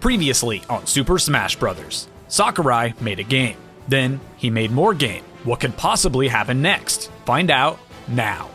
Previously on Super Smash Bros., Sakurai made a game. Then he made more game. What could possibly happen next? Find out now.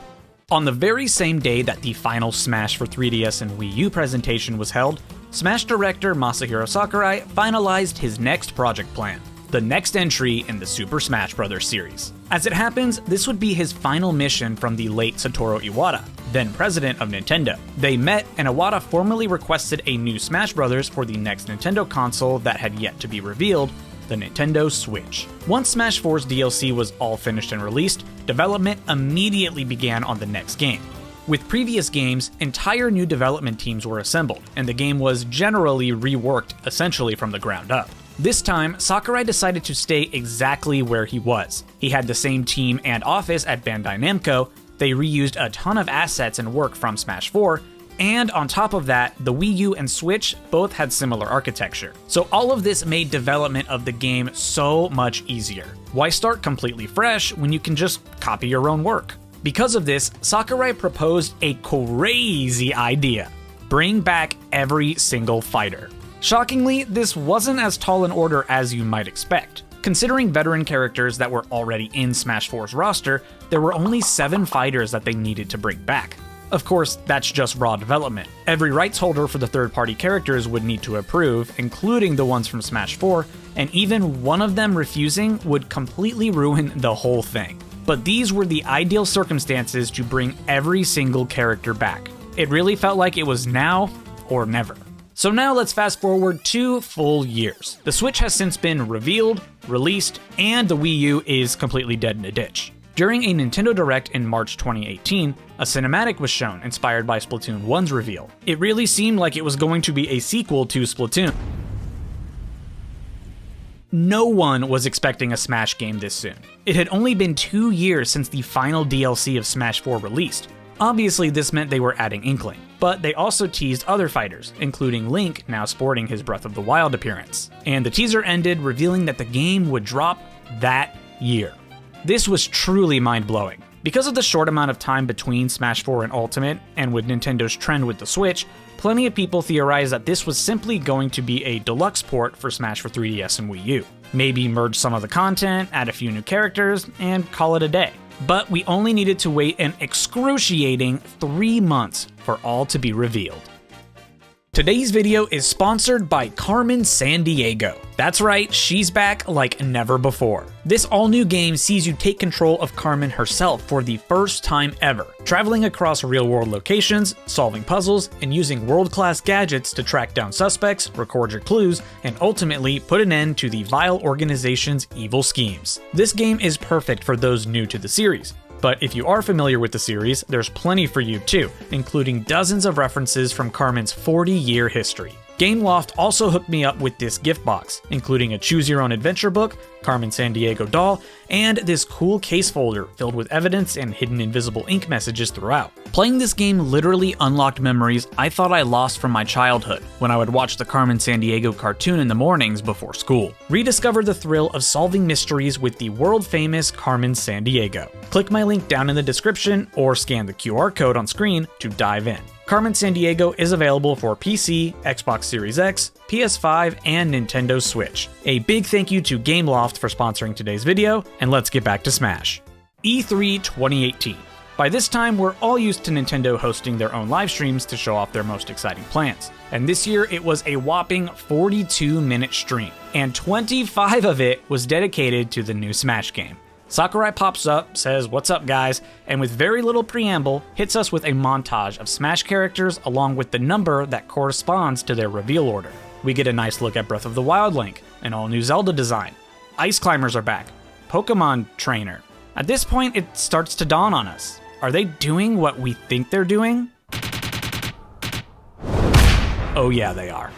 On the very same day that the final Smash for 3DS and Wii U presentation was held, Smash director Masahiro Sakurai finalized his next project plan, the next entry in the Super Smash Bros. Series. As it happens, this would be his final mission from the late Satoru Iwata, then president of Nintendo. They met, and Iwata formally requested a new Smash Bros. For the next Nintendo console that had yet to be revealed, the Nintendo Switch. Once Smash 4's DLC was all finished and released, development immediately began on the next game. With previous games, entire new development teams were assembled, and the game was generally reworked essentially from the ground up. This time, Sakurai decided to stay exactly where he was. He had the same team and office at Bandai Namco, they reused a ton of assets and work from Smash 4, and on top of that, the Wii U and Switch both had similar architecture. So all of this made development of the game so much easier. Why start completely fresh when you can just copy your own work? Because of this, Sakurai proposed a crazy idea: bring back every single fighter. Shockingly, this wasn't as tall an order as you might expect. Considering veteran characters that were already in Smash 4's roster, there were only 7 fighters that they needed to bring back. Of course, that's just raw development. Every rights holder for the third-party characters would need to approve, including the ones from Smash 4, and even one of them refusing would completely ruin the whole thing. But these were the ideal circumstances to bring every single character back. It really felt like it was now or never. So now let's fast forward 2 full years. The Switch has since been revealed, released, and the Wii U is completely dead in a ditch. During a Nintendo Direct in March 2018, a cinematic was shown inspired by Splatoon 1's reveal. It really seemed like it was going to be a sequel to Splatoon. No one was expecting a Smash game this soon. It had only been 2 years since the final DLC of Smash 4 released. Obviously, this meant they were adding Inkling, but they also teased other fighters, including Link now sporting his Breath of the Wild appearance. And the teaser ended revealing that the game would drop that year. This was truly mind-blowing. Because of the short amount of time between Smash 4 and Ultimate, and with Nintendo's trend with the Switch, plenty of people theorized that this was simply going to be a deluxe port for Smash for 3DS and Wii U. Maybe merge some of the content, add a few new characters, and call it a day. But we only needed to wait an excruciating 3 months for all to be revealed. Today's video is sponsored by Carmen Sandiego. That's right, she's back like never before. This all-new game sees you take control of Carmen herself for the first time ever, traveling across real-world locations, solving puzzles, and using world-class gadgets to track down suspects, record your clues, and ultimately put an end to the vile organization's evil schemes. This game is perfect for those new to the series. But if you are familiar with the series, there's plenty for you too, including dozens of references from Carmen's 40-year history. Gameloft also hooked me up with this gift box, including a Choose Your Own Adventure book, Carmen Sandiego doll, and this cool case folder filled with evidence and hidden invisible ink messages throughout. Playing this game literally unlocked memories I thought I lost from my childhood, when I would watch the Carmen Sandiego cartoon in the mornings before school. Rediscover the thrill of solving mysteries with the world-famous Carmen Sandiego. Click my link down in the description or scan the QR code on screen to dive in. Carmen Sandiego is available for PC, Xbox Series X, PS5, and Nintendo Switch. A big thank you to Gameloft for sponsoring today's video, and let's get back to Smash. E3 2018. By this time, we're all used to Nintendo hosting their own live streams to show off their most exciting plans. And this year, it was a whopping 42-minute stream, and 25 of it was dedicated to the new Smash game. Sakurai pops up, says "What's up guys," and with very little preamble, hits us with a montage of Smash characters along with the number that corresponds to their reveal order. We get a nice look at Breath of the Wild Link, an all-new Zelda design. Ice Climbers are back. Pokemon Trainer. At this point, it starts to dawn on us. Are they doing what we think they're doing? Oh yeah, they are.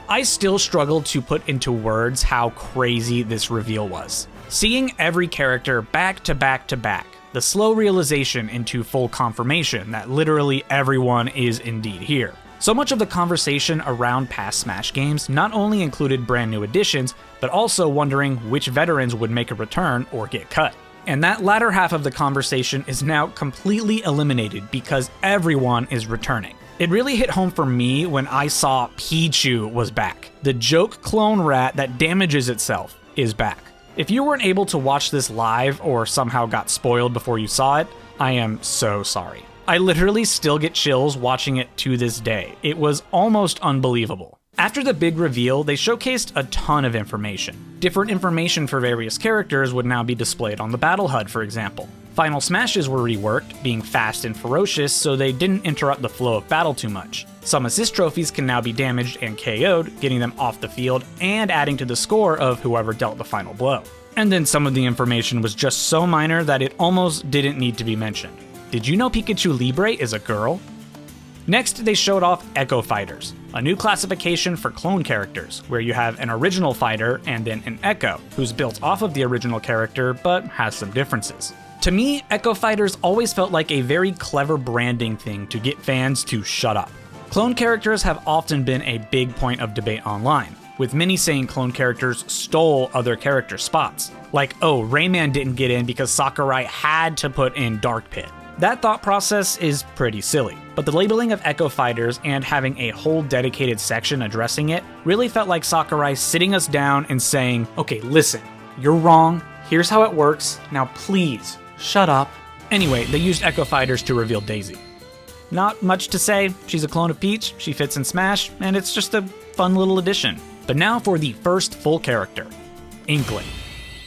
I still struggle to put into words how crazy this reveal was. Seeing every character back to back to back, the slow realization into full confirmation that literally everyone is indeed here. So much of the conversation around past Smash games not only included brand new additions, but also wondering which veterans would make a return or get cut. And that latter half of the conversation is now completely eliminated because everyone is returning. It really hit home for me when I saw Pichu was back. The joke clone rat that damages itself is back. If you weren't able to watch this live or somehow got spoiled before you saw it, I am so sorry. I literally still get chills watching it to this day. It was almost unbelievable. After the big reveal, they showcased a ton of information. Different information for various characters would now be displayed on the battle HUD, for example. Final smashes were reworked, being fast and ferocious so they didn't interrupt the flow of battle too much. Some assist trophies can now be damaged and KO'd, getting them off the field and adding to the score of whoever dealt the final blow. And then some of the information was just so minor that it almost didn't need to be mentioned. Did you know Pikachu Libre is a girl? Next, they showed off Echo Fighters, a new classification for clone characters, where you have an original fighter and then an Echo, who's built off of the original character but has some differences. To me, Echo Fighters always felt like a very clever branding thing to get fans to shut up. Clone characters have often been a big point of debate online, with many saying clone characters stole other characters' spots. Like, oh, Rayman didn't get in because Sakurai had to put in Dark Pit. That thought process is pretty silly, but the labeling of Echo Fighters and having a whole dedicated section addressing it really felt like Sakurai sitting us down and saying, okay, listen, you're wrong, here's how it works, now please, shut up. Anyway, they used Echo Fighters to reveal Daisy. Not much to say, she's a clone of Peach, she fits in Smash, and it's just a fun little addition. But now for the first full character, Inkling.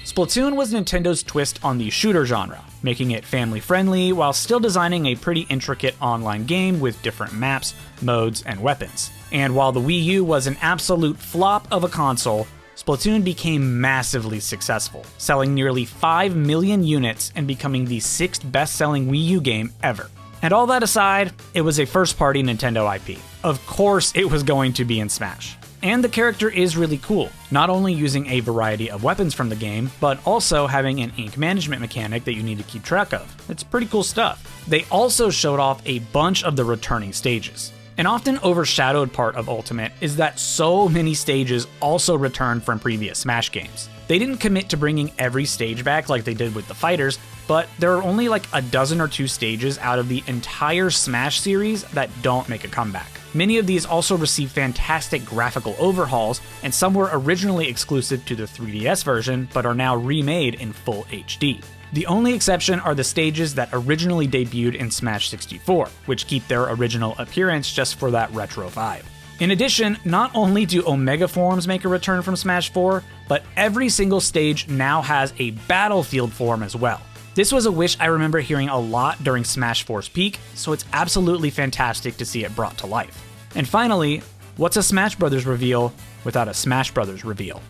Splatoon was Nintendo's twist on the shooter genre, making it family-friendly while still designing a pretty intricate online game with different maps, modes, and weapons. And while the Wii U was an absolute flop of a console, Splatoon became massively successful, selling nearly 5 million units and becoming the 6th best-selling Wii U game ever. And all that aside, it was a first-party Nintendo IP. Of course it was going to be in Smash. And the character is really cool, not only using a variety of weapons from the game, but also having an ink management mechanic that you need to keep track of. It's pretty cool stuff. They also showed off a bunch of the returning stages. An often overshadowed part of Ultimate is that so many stages also returned from previous Smash games. They didn't commit to bringing every stage back like they did with the fighters, but there are only like a dozen or two stages out of the entire Smash series that don't make a comeback. Many of these also received fantastic graphical overhauls, and some were originally exclusive to the 3DS version, but are now remade in full HD. The only exception are the stages that originally debuted in Smash 64, which keep their original appearance just for that retro vibe. In addition, not only do Omega forms make a return from Smash 4, but every single stage now has a Battlefield form as well. This was a wish I remember hearing a lot during Smash 4's peak, so it's absolutely fantastic to see it brought to life. And finally, what's a Smash Bros. Reveal without a Smash Bros. Reveal?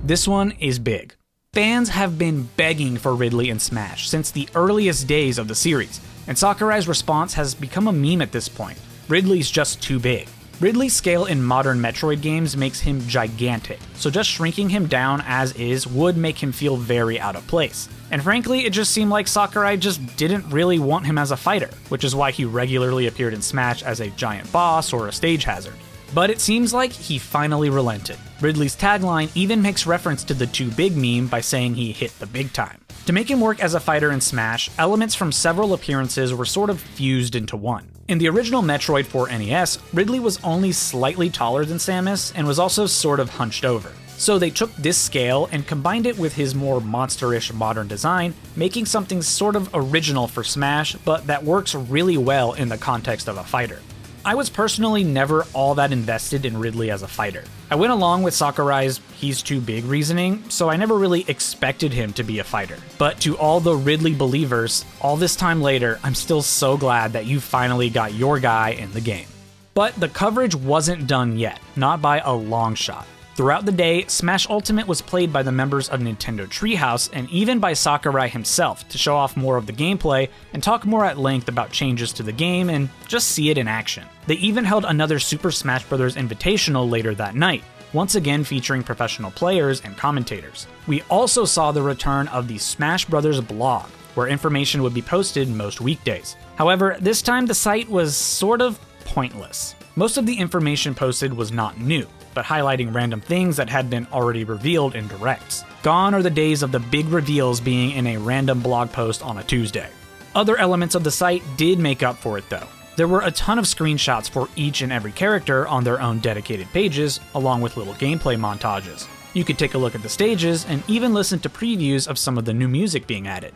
This one is big. Fans have been begging for Ridley in Smash since the earliest days of the series, and Sakurai's response has become a meme at this point. Ridley's just too big. Ridley's scale in modern Metroid games makes him gigantic, so just shrinking him down as is would make him feel very out of place. And frankly, it just seemed like Sakurai just didn't really want him as a fighter, which is why he regularly appeared in Smash as a giant boss or a stage hazard. But it seems like he finally relented. Ridley's tagline even makes reference to the Too Big meme by saying he hit the big time. To make him work as a fighter in Smash, elements from several appearances were sort of fused into one. In the original Metroid for NES, Ridley was only slightly taller than Samus and was also sort of hunched over. So they took this scale and combined it with his more monsterish modern design, making something sort of original for Smash, but that works really well in the context of a fighter. I was personally never all that invested in Ridley as a fighter. I went along with Sakurai's he's too big reasoning, so I never really expected him to be a fighter. But to all the Ridley believers, all this time later, I'm still so glad that you finally got your guy in the game. But the coverage wasn't done yet, not by a long shot. Throughout the day, Smash Ultimate was played by the members of Nintendo Treehouse and even by Sakurai himself to show off more of the gameplay and talk more at length about changes to the game and just see it in action. They even held another Super Smash Bros. Invitational later that night, once again featuring professional players and commentators. We also saw the return of the Smash Bros. Blog, where information would be posted most weekdays. However, this time the site was sort of pointless. Most of the information posted was not new, but highlighting random things that had been already revealed in directs. Gone are the days of the big reveals being in a random blog post on a Tuesday. Other elements of the site did make up for it though. There were a ton of screenshots for each and every character on their own dedicated pages, along with little gameplay montages. You could take a look at the stages and even listen to previews of some of the new music being added.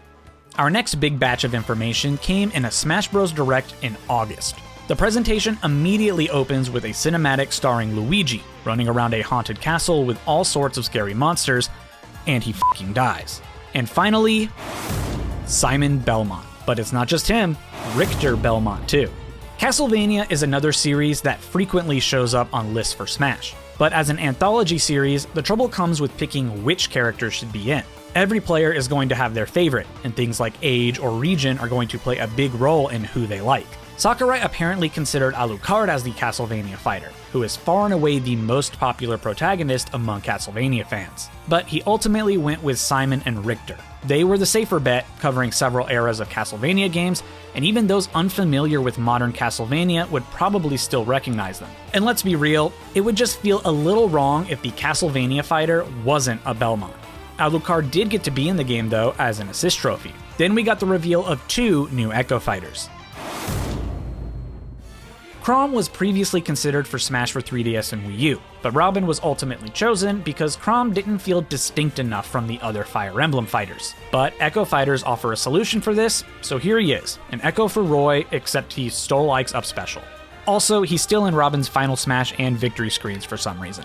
Our next big batch of information came in a Smash Bros. Direct in August. The presentation immediately opens with a cinematic starring Luigi, running around a haunted castle with all sorts of scary monsters, and he fucking dies. And finally, Simon Belmont. But it's not just him, Richter Belmont too. Castlevania is another series that frequently shows up on lists for Smash. But as an anthology series, the trouble comes with picking which characters should be in. Every player is going to have their favorite, and things like age or region are going to play a big role in who they like. Sakurai apparently considered Alucard as the Castlevania fighter, who is far and away the most popular protagonist among Castlevania fans. But he ultimately went with Simon and Richter. They were the safer bet, covering several eras of Castlevania games, and even those unfamiliar with modern Castlevania would probably still recognize them. And let's be real, it would just feel a little wrong if the Castlevania fighter wasn't a Belmont. Alucard did get to be in the game though as an assist trophy. Then we got the reveal of 2 new Echo fighters. Chrom was previously considered for Smash for 3DS and Wii U, but Robin was ultimately chosen because Chrom didn't feel distinct enough from the other Fire Emblem fighters. But Echo fighters offer a solution for this, so here he is, an Echo for Roy, except he stole Ike's up special. Also, he's still in Robin's Final Smash and Victory screens for some reason.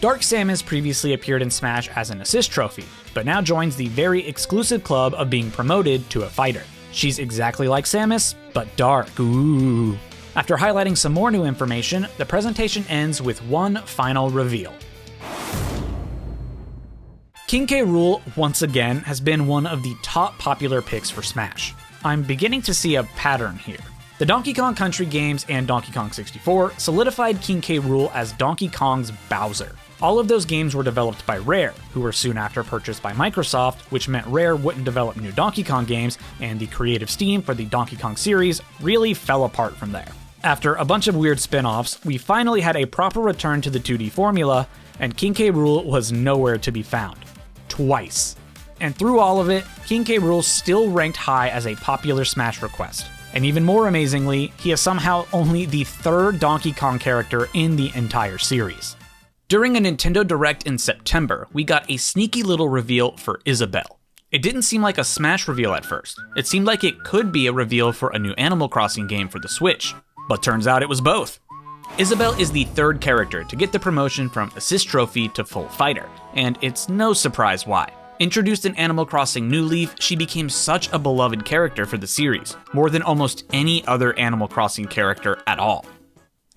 Dark Samus previously appeared in Smash as an assist trophy, but now joins the very exclusive club of being promoted to a fighter. She's exactly like Samus, but dark. Ooh. After highlighting some more new information, the presentation ends with one final reveal. King K. Rool, once again, has been one of the top popular picks for Smash. I'm beginning to see a pattern here. The Donkey Kong Country games and Donkey Kong 64 solidified King K. Rool as Donkey Kong's Bowser. All of those games were developed by Rare, who were soon after purchased by Microsoft, which meant Rare wouldn't develop new Donkey Kong games, and the creative steam for the Donkey Kong series really fell apart from there. After a bunch of weird spin-offs, we finally had a proper return to the 2D formula, and King K. Rool was nowhere to be found. Twice. And through all of it, King K. Rool still ranked high as a popular Smash request. And even more amazingly, he is somehow only the 3rd Donkey Kong character in the entire series. During a Nintendo Direct in September, we got a sneaky little reveal for Isabelle. It didn't seem like a Smash reveal at first. It seemed like it could be a reveal for a new Animal Crossing game for the Switch, but turns out it was both. Isabelle is the 3rd character to get the promotion from Assist Trophy to Full Fighter, and it's no surprise why. Introduced in Animal Crossing New Leaf, she became such a beloved character for the series, more than almost any other Animal Crossing character at all.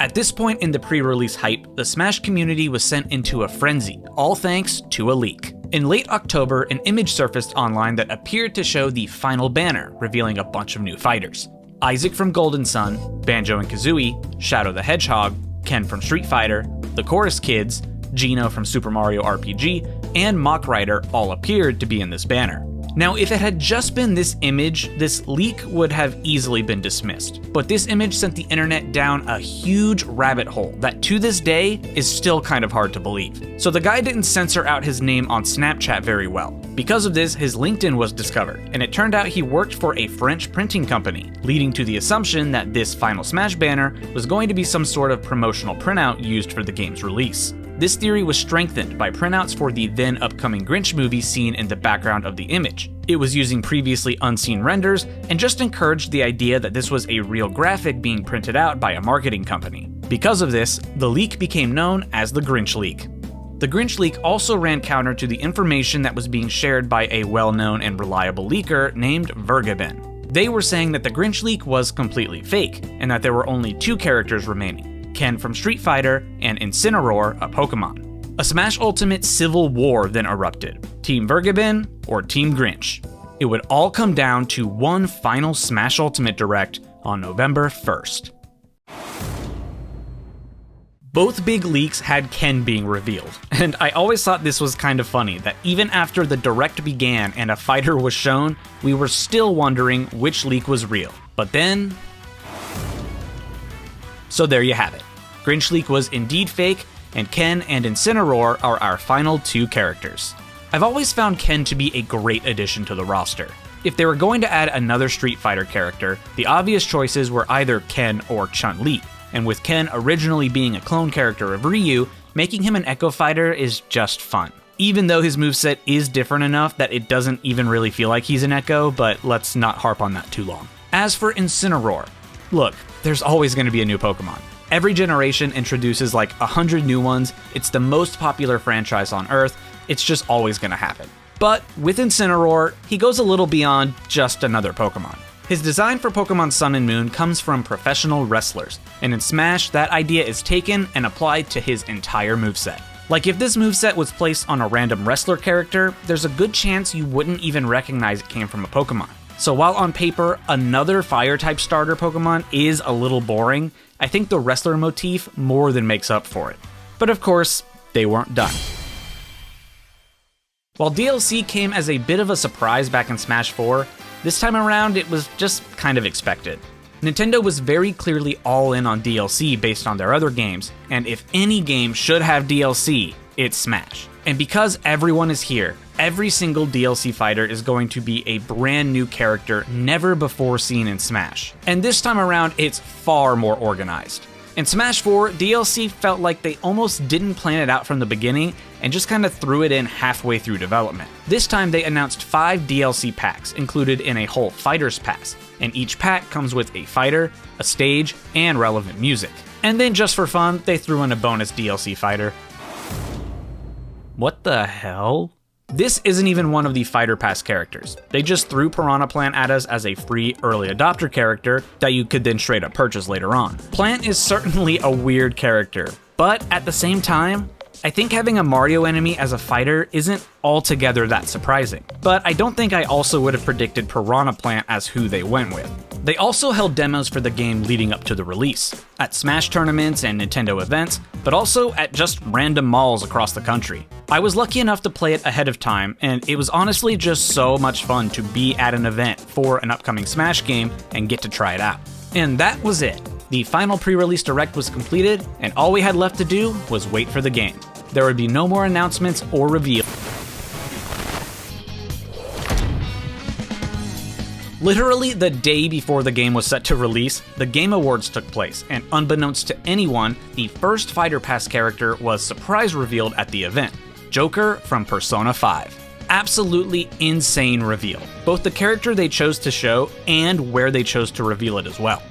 At this point in the pre-release hype, the Smash community was sent into a frenzy, all thanks to a leak. In late October, an image surfaced online that appeared to show the final banner, revealing a bunch of new fighters. Isaac from Golden Sun, Banjo and Kazooie, Shadow the Hedgehog, Ken from Street Fighter, the Chorus Kids, Gino from Super Mario RPG, and Mach Rider all appeared to be in this banner. Now, if it had just been this image, this leak would have easily been dismissed. But this image sent the internet down a huge rabbit hole that to this day is still kind of hard to believe. So the guy didn't censor out his name on Snapchat very well. Because of this, his LinkedIn was discovered, and it turned out he worked for a French printing company, leading to the assumption that this Final Smash banner was going to be some sort of promotional printout used for the game's release. This theory was strengthened by printouts for the then upcoming Grinch movie seen in the background of the image. It was using previously unseen renders and just encouraged the idea that this was a real graphic being printed out by a marketing company. Because of this, the leak became known as the Grinch leak. The Grinch leak also ran counter to the information that was being shared by a well-known and reliable leaker named Vergeben. They were saying that the Grinch leak was completely fake, and that there were only 2 characters remaining, Ken from Street Fighter and Incineroar, a Pokemon. A Smash Ultimate civil war then erupted. Team Vergeben or Team Grinch. It would all come down to one final Smash Ultimate Direct on November 1st. Both big leaks had Ken being revealed, and I always thought this was kind of funny that even after the Direct began and a fighter was shown, we were still wondering which leak was real. But then... So there you have it. Grinch leak was indeed fake, and Ken and Incineroar are our final 2 characters. I've always found Ken to be a great addition to the roster. If they were going to add another Street Fighter character, the obvious choices were either Ken or Chun-Li, and with Ken originally being a clone character of Ryu, making him an Echo Fighter is just fun. Even though his moveset is different enough that it doesn't even really feel like he's an Echo, but let's not harp on that too long. As for Incineroar, look, there's always going to be a new Pokemon. Every generation introduces like 100 new ones, it's the most popular franchise on Earth, it's just always going to happen. But with Incineroar, he goes a little beyond just another Pokemon. His design for Pokemon Sun and Moon comes from professional wrestlers, and in Smash, that idea is taken and applied to his entire moveset. Like if this moveset was placed on a random wrestler character, there's a good chance you wouldn't even recognize it came from a Pokemon. So while on paper, another Fire-type starter Pokemon is a little boring, I think the wrestler motif more than makes up for it. But of course, they weren't done. While DLC came as a bit of a surprise back in Smash 4, this time around it was just kind of expected. Nintendo was very clearly all in on DLC based on their other games, and if any game should have DLC, it's Smash. And because everyone is here, every single DLC fighter is going to be a brand new character never before seen in Smash. And this time around, it's far more organized. In Smash 4, DLC felt like they almost didn't plan it out from the beginning and just kind of threw it in halfway through development. This time they announced 5 DLC packs included in a whole Fighters Pass, and each pack comes with a fighter, a stage, and relevant music. And then just for fun, they threw in a bonus DLC fighter. What the hell? This isn't even one of the Fighter Pass characters. They just threw Piranha Plant at us as a free early adopter character that you could then straight up purchase later on. Plant is certainly a weird character, but at the same time, I think having a Mario enemy as a fighter isn't altogether that surprising. But I don't think I also would have predicted Piranha Plant as who they went with. They also held demos for the game leading up to the release, at Smash tournaments and Nintendo events, but also at just random malls across the country. I was lucky enough to play it ahead of time, and it was honestly just so much fun to be at an event for an upcoming Smash game and get to try it out. And that was it. The final pre-release direct was completed, and all we had left to do was wait for the game. There would be no more announcements or reveals. Literally the day before the game was set to release, the Game Awards took place, and unbeknownst to anyone, the first Fighter Pass character was surprise revealed at the event. Joker from Persona 5. Absolutely insane reveal, both the character they chose to show and where they chose to reveal it as well.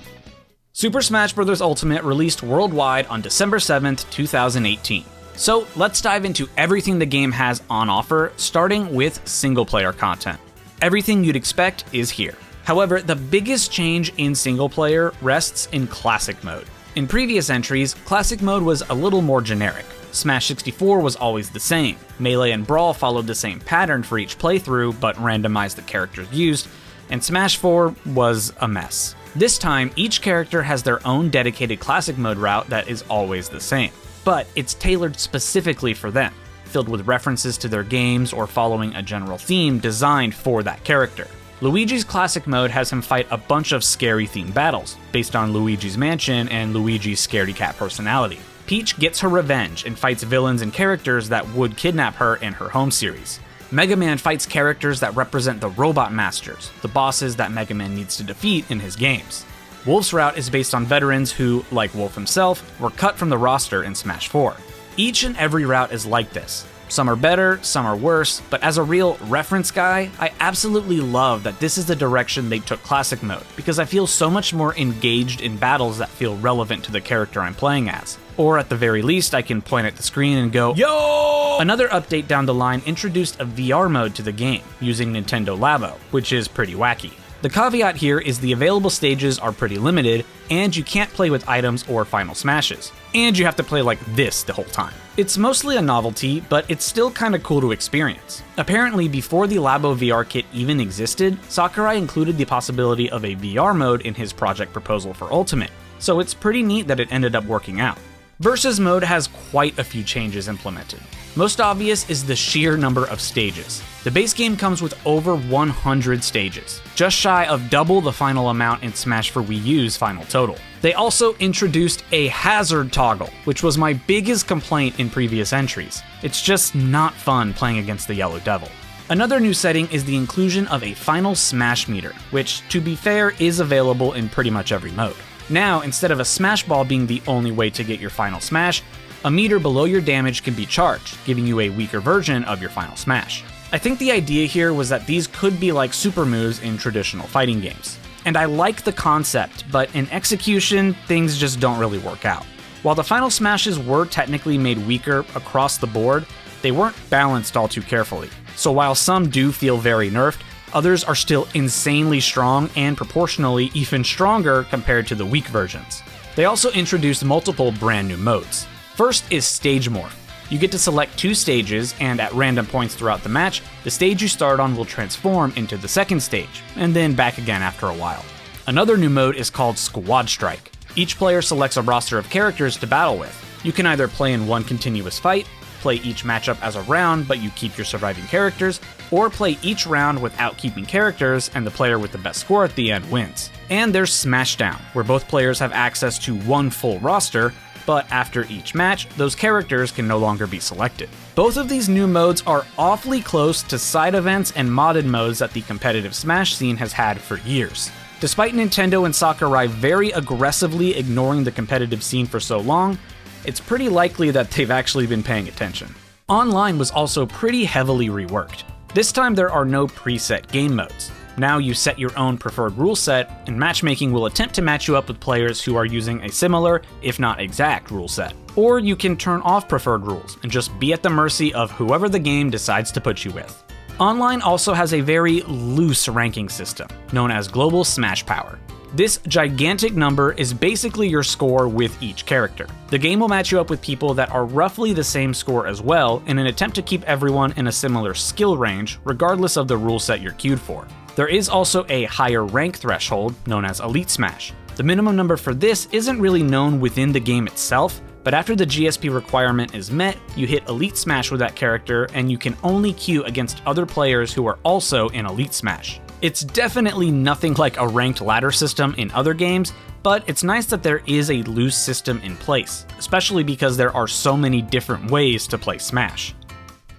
Super Smash Bros. Ultimate released worldwide on December 7th, 2018. So let's dive into everything the game has on offer, starting with single-player content. Everything you'd expect is here. However, the biggest change in single-player rests in Classic Mode. In previous entries, Classic Mode was a little more generic. Smash 64 was always the same. Melee and Brawl followed the same pattern for each playthrough, but randomized the characters used, and Smash 4 was a mess. This time, each character has their own dedicated Classic Mode route that is always the same, but it's tailored specifically for them, filled with references to their games or following a general theme designed for that character. Luigi's Classic Mode has him fight a bunch of scary themed battles, based on Luigi's Mansion and Luigi's scaredy cat personality. Peach gets her revenge and fights villains and characters that would kidnap her in her home series. Mega Man fights characters that represent the Robot Masters, the bosses that Mega Man needs to defeat in his games. Wolf's route is based on veterans who, like Wolf himself, were cut from the roster in Smash 4. Each and every route is like this. Some are better, some are worse, but as a real reference guy, I absolutely love that this is the direction they took Classic Mode, because I feel so much more engaged in battles that feel relevant to the character I'm playing as. Or at the very least, I can point at the screen and go, "Yo!" Another update down the line introduced a VR mode to the game, using Nintendo Labo, which is pretty wacky. The caveat here is the available stages are pretty limited, and you can't play with items or final smashes. And you have to play like this the whole time. It's mostly a novelty, but it's still kinda cool to experience. Apparently, before the Labo VR kit even existed, Sakurai included the possibility of a VR mode in his project proposal for Ultimate, so it's pretty neat that it ended up working out. Versus mode has quite a few changes implemented. Most obvious is the sheer number of stages. The base game comes with over 100 stages, just shy of double the final amount in Smash for Wii U's final total. They also introduced a hazard toggle, which was my biggest complaint in previous entries. It's just not fun playing against the Yellow Devil. Another new setting is the inclusion of a final smash meter, which, to be fair, is available in pretty much every mode. Now, instead of a smash ball being the only way to get your final smash, a meter below your damage can be charged, giving you a weaker version of your final smash. I think the idea here was that these could be like super moves in traditional fighting games. And I like the concept, but in execution, things just don't really work out. While the final smashes were technically made weaker across the board, they weren't balanced all too carefully. So while some do feel very nerfed, others are still insanely strong and proportionally even stronger compared to the weak versions. They also introduced multiple brand new modes. First is Stage Morph. You get to select 2 stages, and at random points throughout the match, the stage you start on will transform into the second stage, and then back again after a while. Another new mode is called Squad Strike. Each player selects a roster of characters to battle with. You can either play in one continuous fight, play each matchup as a round but you keep your surviving characters, or play each round without keeping characters and the player with the best score at the end wins. And there's Smashdown, where both players have access to one full roster, but after each match, those characters can no longer be selected. Both of these new modes are awfully close to side events and modded modes that the competitive Smash scene has had for years. Despite Nintendo and Sakurai very aggressively ignoring the competitive scene for so long, it's pretty likely that they've actually been paying attention. Online was also pretty heavily reworked. This time there are no preset game modes. Now you set your own preferred rule set, and matchmaking will attempt to match you up with players who are using a similar, if not exact, rule set. Or you can turn off preferred rules and just be at the mercy of whoever the game decides to put you with. Online also has a very loose ranking system, known as Global Smash Power. This gigantic number is basically your score with each character. The game will match you up with people that are roughly the same score as well in an attempt to keep everyone in a similar skill range, regardless of the rule set you're queued for. There is also a higher rank threshold, known as Elite Smash. The minimum number for this isn't really known within the game itself, but after the GSP requirement is met, you hit Elite Smash with that character, and you can only queue against other players who are also in Elite Smash. It's definitely nothing like a ranked ladder system in other games, but it's nice that there is a loose system in place, especially because there are so many different ways to play Smash.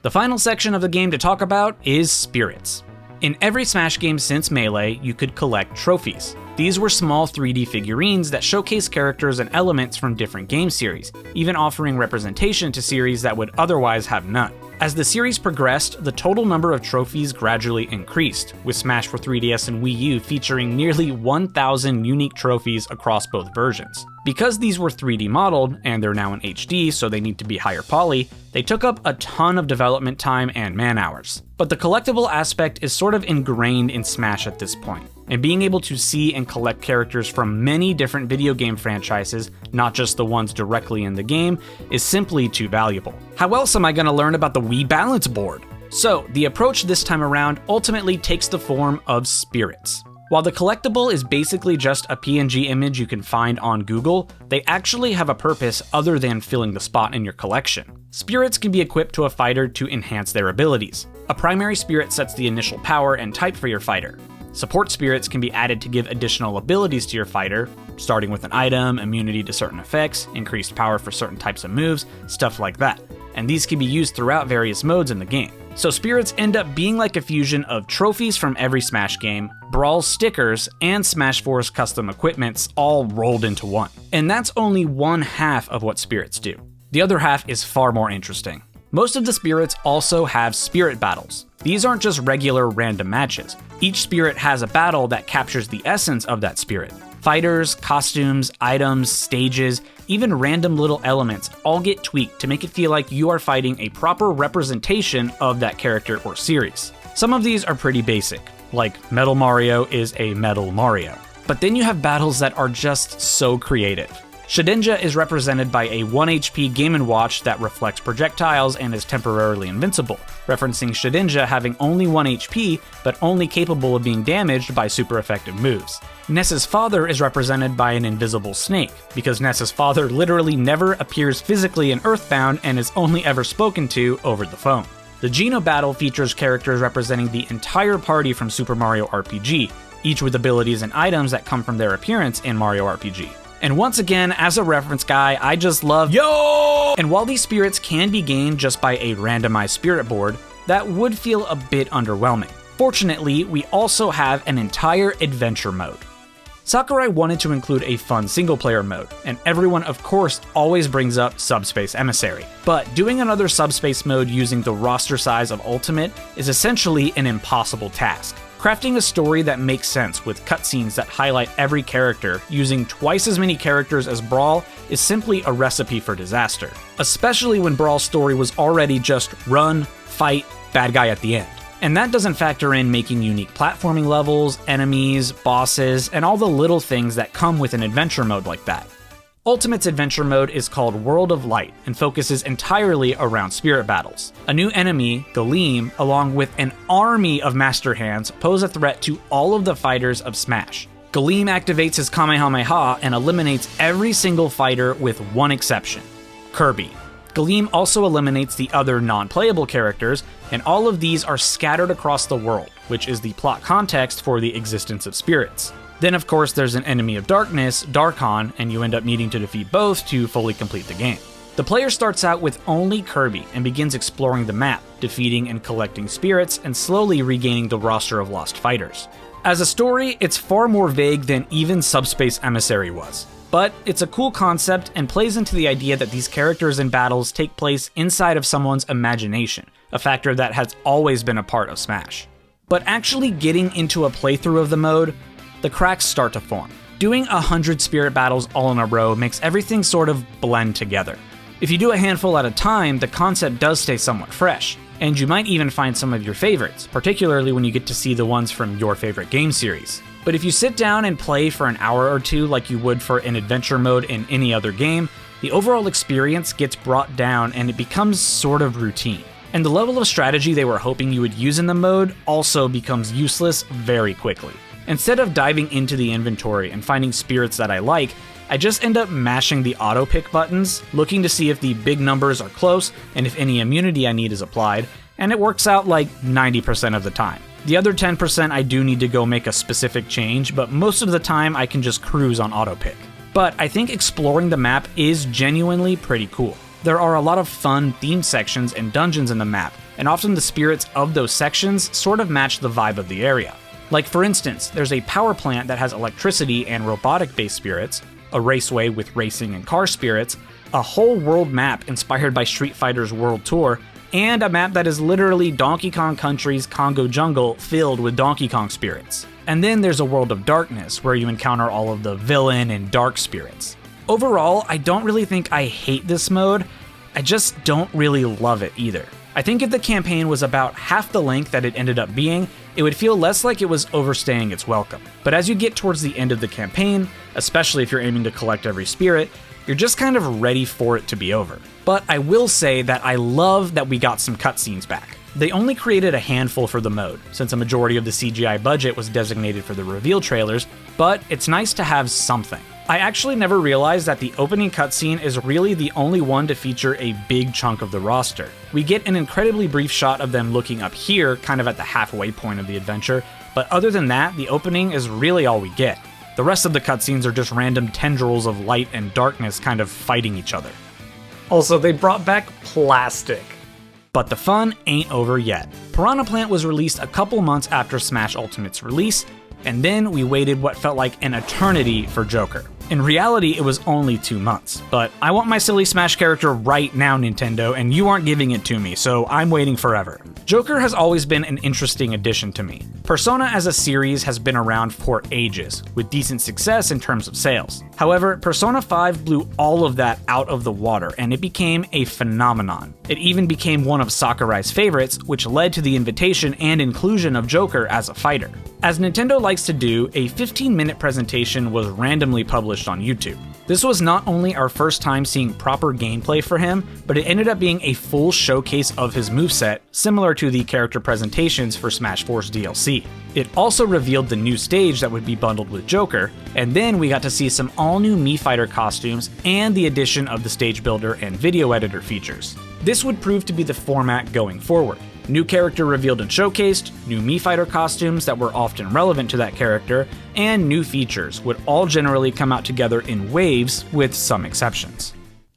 The final section of the game to talk about is Spirits. In every Smash game since Melee, you could collect trophies. These were small 3D figurines that showcase characters and elements from different game series, even offering representation to series that would otherwise have none. As the series progressed, the total number of trophies gradually increased, with Smash for 3DS and Wii U featuring nearly 1,000 unique trophies across both versions. Because these were 3D modeled, and they're now in HD so they need to be higher poly, they took up a ton of development time and man-hours. But the collectible aspect is sort of ingrained in Smash at this point, and being able to see and collect characters from many different video game franchises, not just the ones directly in the game, is simply too valuable. How else am I going to learn about the Wii Balance Board? So, the approach this time around ultimately takes the form of Spirits. While the collectible is basically just a PNG image you can find on Google, they actually have a purpose other than filling the spot in your collection. Spirits can be equipped to a fighter to enhance their abilities. A primary spirit sets the initial power and type for your fighter. Support spirits can be added to give additional abilities to your fighter, starting with an item, immunity to certain effects, increased power for certain types of moves, stuff like that. And these can be used throughout various modes in the game. So spirits end up being like a fusion of trophies from every Smash game, Brawl stickers, and Smash 4's custom equipments all rolled into one. And that's only one half of what spirits do. The other half is far more interesting. Most of the spirits also have spirit battles. These aren't just regular random matches. Each spirit has a battle that captures the essence of that spirit. Fighters, costumes, items, stages, even random little elements all get tweaked to make it feel like you are fighting a proper representation of that character or series. Some of these are pretty basic, like Metal Mario is a Metal Mario. But then you have battles that are just so creative. Shedinja is represented by a 1 HP Game & Watch that reflects projectiles and is temporarily invincible, referencing Shedinja having only 1 HP, but only capable of being damaged by super effective moves. Ness's father is represented by an invisible snake, because Ness's father literally never appears physically in Earthbound and is only ever spoken to over the phone. The Geno battle features characters representing the entire party from Super Mario RPG, each with abilities and items that come from their appearance in Mario RPG. And once again, as a reference guy, I just love YO! And while these spirits can be gained just by a randomized spirit board, that would feel a bit underwhelming. Fortunately, we also have an entire adventure mode. Sakurai wanted to include a fun single-player mode, and everyone of course always brings up Subspace Emissary. But doing another Subspace mode using the roster size of Ultimate is essentially an impossible task. Crafting a story that makes sense with cutscenes that highlight every character using twice as many characters as Brawl is simply a recipe for disaster, especially when Brawl's story was already just run, fight, bad guy at the end. And that doesn't factor in making unique platforming levels, enemies, bosses, and all the little things that come with an adventure mode like that. Ultimate's adventure mode is called World of Light and focuses entirely around spirit battles. A new enemy, Galeem, along with an army of Master Hands, pose a threat to all of the fighters of Smash. Galeem activates his Kamehameha and eliminates every single fighter with one exception: Kirby. Galeem also eliminates the other non-playable characters, and all of these are scattered across the world, which is the plot context for the existence of spirits. Then of course there's an enemy of darkness, Darkon, and you end up needing to defeat both to fully complete the game. The player starts out with only Kirby and begins exploring the map, defeating and collecting spirits, and slowly regaining the roster of lost fighters. As a story, it's far more vague than even Subspace Emissary was. But it's a cool concept and plays into the idea that these characters and battles take place inside of someone's imagination, a factor that has always been a part of Smash. But actually getting into a playthrough of the mode, the cracks start to form. Doing 100 spirit battles all in a row makes everything sort of blend together. If you do a handful at a time, the concept does stay somewhat fresh, and you might even find some of your favorites, particularly when you get to see the ones from your favorite game series. But if you sit down and play for an hour or two like you would for an adventure mode in any other game, the overall experience gets brought down and it becomes sort of routine. And the level of strategy they were hoping you would use in the mode also becomes useless very quickly. Instead of diving into the inventory and finding spirits that I like, I just end up mashing the auto pick buttons, looking to see if the big numbers are close and if any immunity I need is applied, and it works out like 90% of the time. The other 10% I do need to go make a specific change, but most of the time I can just cruise on autopick. But I think exploring the map is genuinely pretty cool. There are a lot of fun themed sections and dungeons in the map, and often the spirits of those sections sort of match the vibe of the area. Like for instance, there's a power plant that has electricity and robotic-based spirits, a raceway with racing and car spirits, a whole world map inspired by Street Fighter's World Tour, and a map that is literally Donkey Kong Country's Congo Jungle filled with Donkey Kong spirits. And then there's a world of darkness where you encounter all of the villain and dark spirits. Overall, I don't really think I hate this mode, I just don't really love it either. I think if the campaign was about half the length that it ended up being, it would feel less like it was overstaying its welcome. But as you get towards the end of the campaign, especially if you're aiming to collect every spirit, you're just kind of ready for it to be over. But I will say that I love that we got some cutscenes back. They only created a handful for the mode, since a majority of the CGI budget was designated for the reveal trailers, but it's nice to have something. I actually never realized that the opening cutscene is really the only one to feature a big chunk of the roster. We get an incredibly brief shot of them looking up here, kind of at the halfway point of the adventure, but other than that, the opening is really all we get. The rest of the cutscenes are just random tendrils of light and darkness kind of fighting each other. Also, they brought back plastic. But the fun ain't over yet. Piranha Plant was released a couple months after Smash Ultimate's release, and then we waited what felt like an eternity for Joker. In reality, it was only 2 months, but I want my silly Smash character right now, Nintendo, and you aren't giving it to me, so I'm waiting forever. Joker has always been an interesting addition to me. Persona as a series has been around for ages, with decent success in terms of sales. However, Persona 5 blew all of that out of the water, and it became a phenomenon. It even became one of Sakurai's favorites, which led to the invitation and inclusion of Joker as a fighter. As Nintendo likes to do, a 15-minute presentation was randomly published on YouTube. This was not only our first time seeing proper gameplay for him, but it ended up being a full showcase of his moveset, similar to the character presentations for Smash 4's DLC. It also revealed the new stage that would be bundled with Joker, and then we got to see some all-new Mii Fighter costumes and the addition of the stage builder and video editor features. This would prove to be the format going forward. New character revealed and showcased, new Mii Fighter costumes that were often relevant to that character, and new features would all generally come out together in waves with some exceptions.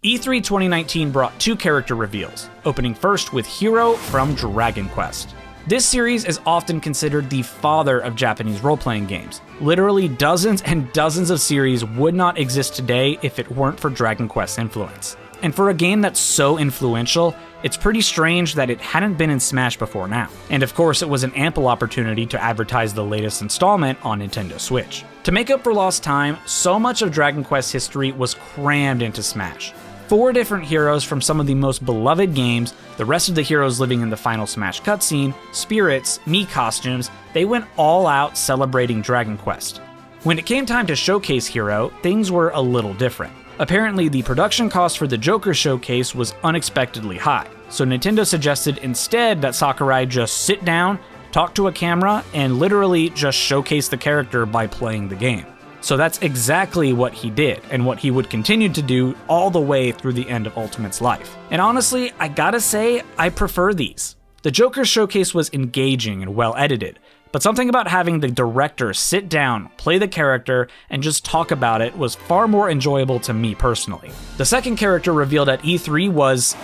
E3 2019 brought 2 character reveals, opening first with Hero from Dragon Quest. This series is often considered the father of Japanese role-playing games. Literally dozens and dozens of series would not exist today if it weren't for Dragon Quest's influence. And for a game that's so influential, it's pretty strange that it hadn't been in Smash before now. And of course, it was an ample opportunity to advertise the latest installment on Nintendo Switch. To make up for lost time, so much of Dragon Quest history was crammed into Smash. 4 different heroes from some of the most beloved games, the rest of the heroes living in the final Smash cutscene, spirits, Mii costumes, they went all out celebrating Dragon Quest. When it came time to showcase Hero, things were a little different. Apparently, the production cost for the Joker showcase was unexpectedly high, so Nintendo suggested instead that Sakurai just sit down, talk to a camera, and literally just showcase the character by playing the game. So that's exactly what he did, and what he would continue to do all the way through the end of Ultimate's life. And honestly, I gotta say, I prefer these. The Joker showcase was engaging and well edited, but something about having the director sit down, play the character, and just talk about it was far more enjoyable to me personally. The second character revealed at E3 was...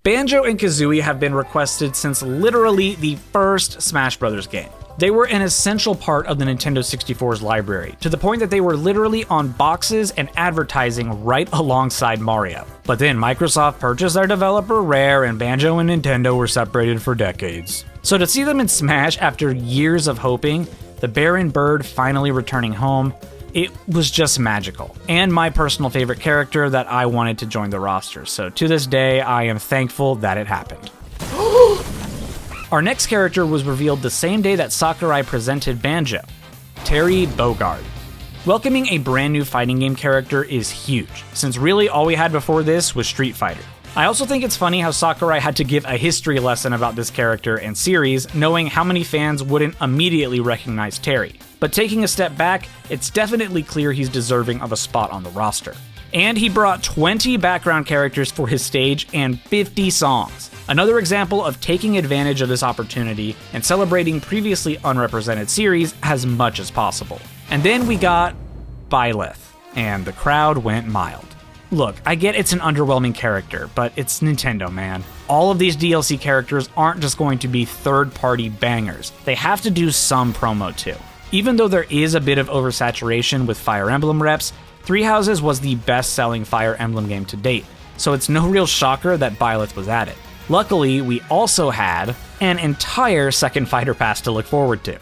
Banjo and Kazooie have been requested since literally the first Smash Bros. Game. They were an essential part of the Nintendo 64's library, to the point that they were literally on boxes and advertising right alongside Mario. But then Microsoft purchased their developer Rare, and Banjo and Nintendo were separated for decades. So to see them in Smash after years of hoping, the Baron Bird finally returning home, it was just magical, and my personal favorite character that I wanted to join the roster, so to this day I am thankful that it happened. Our next character was revealed the same day that Sakurai presented Banjo, Terry Bogard. Welcoming a brand new fighting game character is huge, since really all we had before this was Street Fighter. I also think it's funny how Sakurai had to give a history lesson about this character and series, knowing how many fans wouldn't immediately recognize Terry. But taking a step back, it's definitely clear he's deserving of a spot on the roster. And he brought 20 background characters for his stage and 50 songs. Another example of taking advantage of this opportunity and celebrating previously unrepresented series as much as possible. And then we got Byleth, and the crowd went mild. Look, I get it's an underwhelming character, but it's Nintendo, man. All of these DLC characters aren't just going to be third-party bangers. They have to do some promo too. Even though there is a bit of oversaturation with Fire Emblem reps, Three Houses was the best-selling Fire Emblem game to date, so it's no real shocker that Byleth was added. Luckily, we also had an entire second fighter pass to look forward to.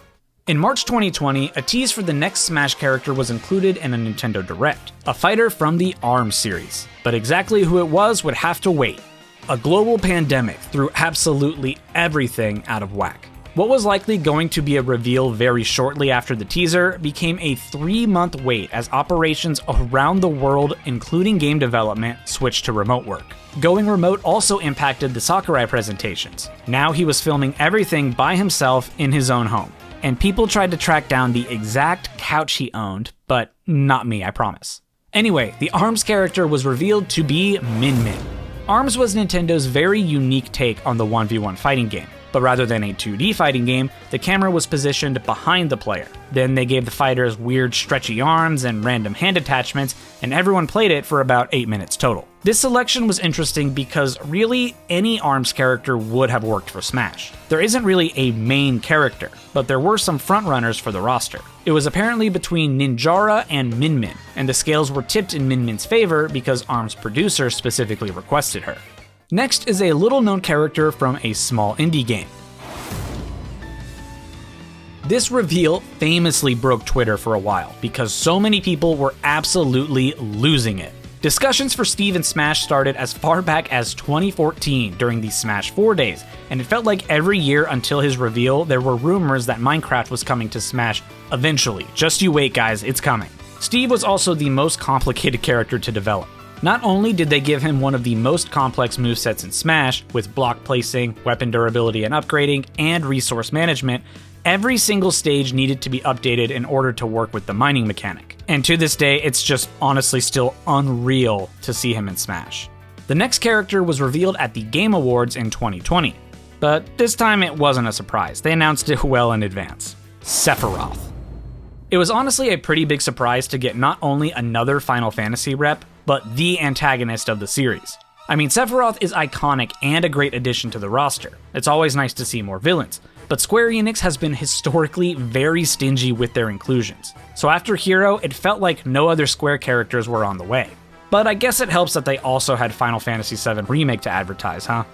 In March 2020, a tease for the next Smash character was included in a Nintendo Direct, a fighter from the ARMS series. But exactly who it was would have to wait. A global pandemic threw absolutely everything out of whack. What was likely going to be a reveal very shortly after the teaser became a 3-month wait as operations around the world, including game development, switched to remote work. Going remote also impacted the Sakurai presentations. Now he was filming everything by himself in his own home. And people tried to track down the exact couch he owned, but not me, I promise. Anyway, the ARMS character was revealed to be Min Min. ARMS was Nintendo's very unique take on the 1v1 fighting game. But rather than a 2D fighting game, the camera was positioned behind the player. Then they gave the fighters weird stretchy arms and random hand attachments, and everyone played it for about 8 minutes total. This selection was interesting because really any ARMS character would have worked for Smash. There isn't really a main character, but there were some frontrunners for the roster. It was apparently between Ninjara and Min Min, and the scales were tipped in Min Min's favor because ARMS producer specifically requested her. Next is a little-known character from a small indie game. This reveal famously broke Twitter for a while because so many people were absolutely losing it. Discussions for Steve in Smash started as far back as 2014 during the Smash 4 days, and it felt like every year until his reveal there were rumors that Minecraft was coming to Smash eventually. Just you wait guys, it's coming. Steve was also the most complicated character to develop. Not only did they give him one of the most complex movesets in Smash, with block placing, weapon durability and upgrading, and resource management, every single stage needed to be updated in order to work with the mining mechanic. And to this day, it's just honestly still unreal to see him in Smash. The next character was revealed at the Game Awards in 2020, but this time it wasn't a surprise. They announced it well in advance. Sephiroth. It was honestly a pretty big surprise to get not only another Final Fantasy rep, but the antagonist of the series. I mean, Sephiroth is iconic and a great addition to the roster. It's always nice to see more villains, but Square Enix has been historically very stingy with their inclusions. So after Hero, it felt like no other Square characters were on the way. But I guess it helps that they also had Final Fantasy VII Remake to advertise, huh?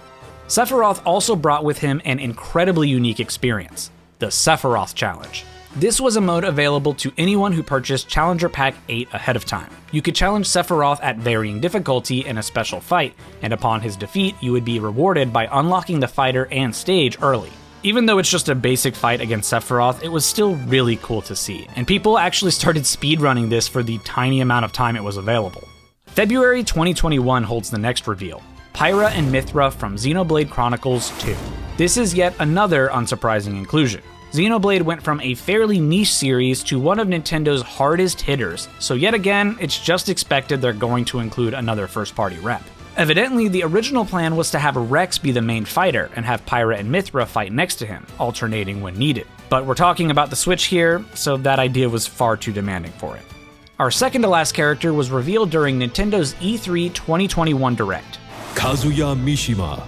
Sephiroth also brought with him an incredibly unique experience, the Sephiroth Challenge. This was a mode available to anyone who purchased Challenger Pack 8 ahead of time. You could challenge Sephiroth at varying difficulty in a special fight, and upon his defeat, you would be rewarded by unlocking the fighter and stage early. Even though it's just a basic fight against Sephiroth, it was still really cool to see, and people actually started speedrunning this for the tiny amount of time it was available. February 2021 holds the next reveal, Pyra and Mythra from Xenoblade Chronicles 2. This is yet another unsurprising inclusion. Xenoblade went from a fairly niche series to one of Nintendo's hardest hitters, so yet again, it's just expected they're going to include another first-party rep. Evidently, the original plan was to have Rex be the main fighter and have Pyra and Mythra fight next to him, alternating when needed. But we're talking about the Switch here, so that idea was far too demanding for it. Our second to last character was revealed during Nintendo's E3 2021 Direct. Kazuya Mishima.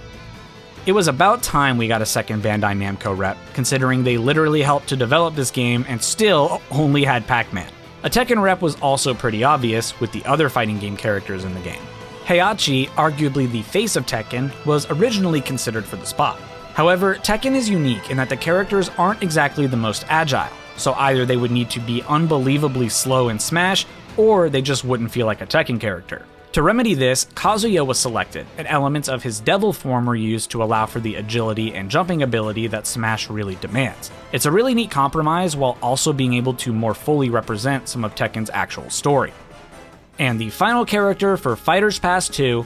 It was about time we got a second Bandai Namco rep, considering they literally helped to develop this game and still only had Pac-Man. A Tekken rep was also pretty obvious with the other fighting game characters in the game. Heihachi, arguably the face of Tekken, was originally considered for the spot. However, Tekken is unique in that the characters aren't exactly the most agile, so either they would need to be unbelievably slow in Smash, or they just wouldn't feel like a Tekken character. To remedy this, Kazuya was selected, and elements of his devil form were used to allow for the agility and jumping ability that Smash really demands. It's a really neat compromise while also being able to more fully represent some of Tekken's actual story. And the final character for Fighters Pass 2,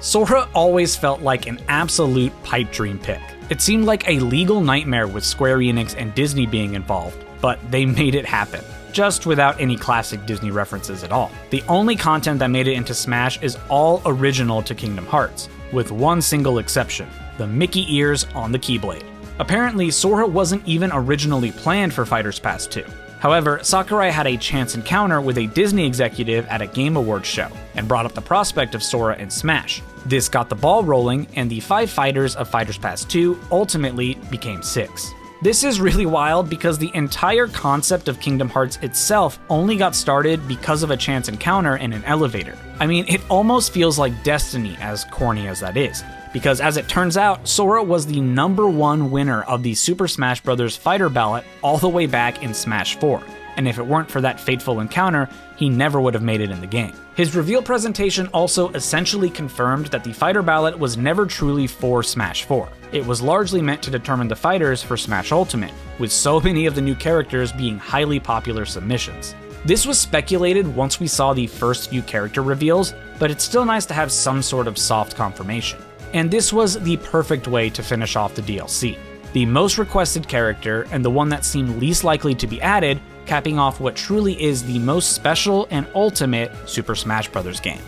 Sora always felt like an absolute pipe dream pick. It seemed like a legal nightmare with Square Enix and Disney being involved, but they made it happen. Just without any classic Disney references at all. The only content that made it into Smash is all original to Kingdom Hearts, with one single exception, the Mickey ears on the Keyblade. Apparently, Sora wasn't even originally planned for Fighters Pass 2. However, Sakurai had a chance encounter with a Disney executive at a Game Awards show, and brought up the prospect of Sora in Smash. This got the ball rolling, and the 5 fighters of Fighters Pass 2 ultimately became 6. This is really wild because the entire concept of Kingdom Hearts itself only got started because of a chance encounter in an elevator. I mean, it almost feels like destiny, as corny as that is, because as it turns out, Sora was the #1 winner of the Super Smash Bros. Fighter ballot all the way back in Smash 4, and if it weren't for that fateful encounter, he never would have made it in the game. His reveal presentation also essentially confirmed that the fighter ballot was never truly for Smash 4. It was largely meant to determine the fighters for Smash Ultimate, with so many of the new characters being highly popular submissions. This was speculated once we saw the first few character reveals, but it's still nice to have some sort of soft confirmation. And this was the perfect way to finish off the DLC. The most requested character, and the one that seemed least likely to be added, capping off what truly is the most special and ultimate Super Smash Bros. Game.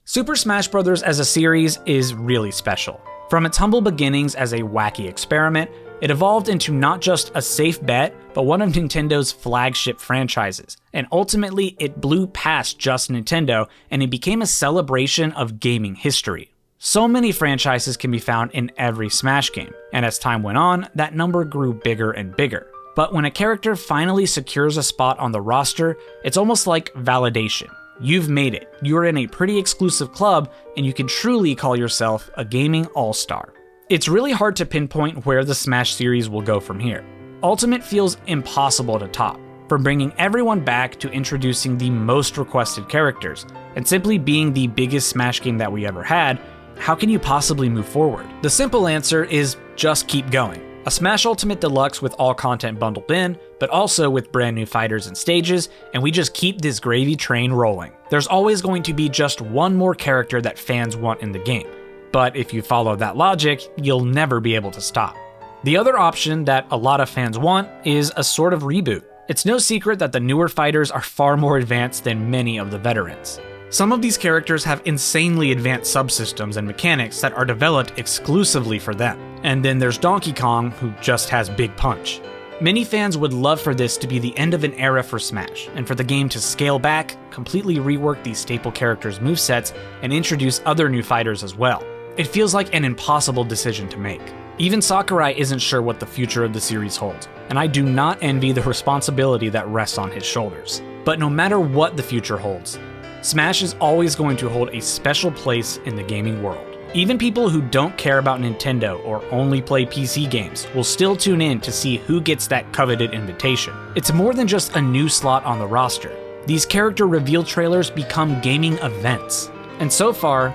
Super Smash Bros. As a series is really special. From its humble beginnings as a wacky experiment, it evolved into not just a safe bet, but one of Nintendo's flagship franchises, and ultimately it blew past just Nintendo, and it became a celebration of gaming history. So many franchises can be found in every Smash game, and as time went on, that number grew bigger and bigger. But when a character finally secures a spot on the roster, it's almost like validation. You've made it. You're in a pretty exclusive club, and you can truly call yourself a gaming all-star. It's really hard to pinpoint where the Smash series will go from here. Ultimate feels impossible to top, from bringing everyone back to introducing the most requested characters, and simply being the biggest Smash game that we ever had. How can you possibly move forward? The simple answer is just keep going. A Smash Ultimate Deluxe with all content bundled in, but also with brand new fighters and stages, and we just keep this gravy train rolling. There's always going to be just one more character that fans want in the game, but if you follow that logic, you'll never be able to stop. The other option that a lot of fans want is a sort of reboot. It's no secret that the newer fighters are far more advanced than many of the veterans. Some of these characters have insanely advanced subsystems and mechanics that are developed exclusively for them. And then there's Donkey Kong, who just has big punch. Many fans would love for this to be the end of an era for Smash, and for the game to scale back, completely rework these staple characters' movesets, and introduce other new fighters as well. It feels like an impossible decision to make. Even Sakurai isn't sure what the future of the series holds, and I do not envy the responsibility that rests on his shoulders. But no matter what the future holds, Smash is always going to hold a special place in the gaming world. Even people who don't care about Nintendo or only play PC games will still tune in to see who gets that coveted invitation. It's more than just a new slot on the roster. These character reveal trailers become gaming events. And so far,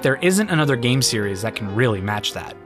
there isn't another game series that can really match that.